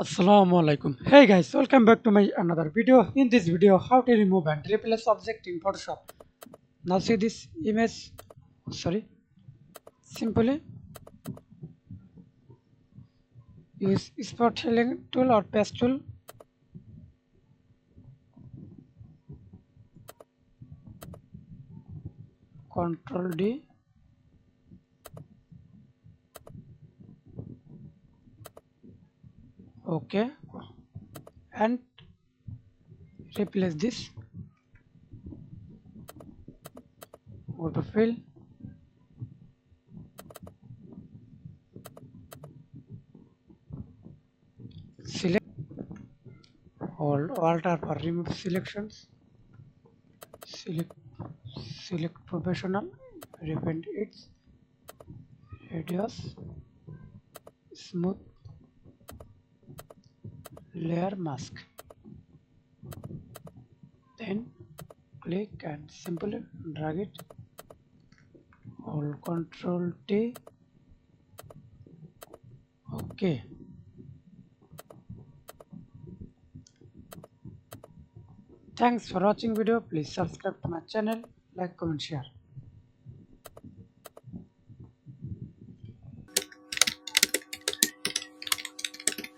Assalamu alaikum. Hey guys, welcome back to my another video. In this video, how to remove and replace object in Photoshop. Now see this image. Sorry. Simply use spot healing tool or paste tool. Control D. Okay. And replace this. Go to fill. Select. Hold Alt R for remove selections. Select professional. Repaint its radius. Smooth layer mask. Then click and simply drag it. Hold Control T. Okay. Thanks for watching video. Please subscribe to my channel, like, comment, share.